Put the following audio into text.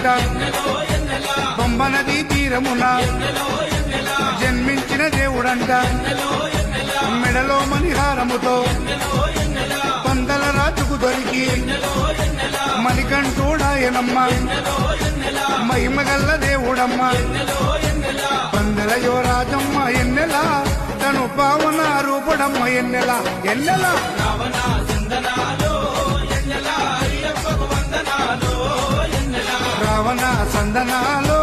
దేవుడంట పంబ నదీ తీరమున జన్మించిన దేవుడంట మెడలో మణిహారముతో పందల రాజుకు దొరికి మణికంఠుడాయనమ్మ మహిమగల్ల దేవుడమ్మ పందల యువరాజమ్మ ఎన్నెల తను పావన రూపడమ్మ ఎన్నెల ఎన్నెల రావణ సందనాలో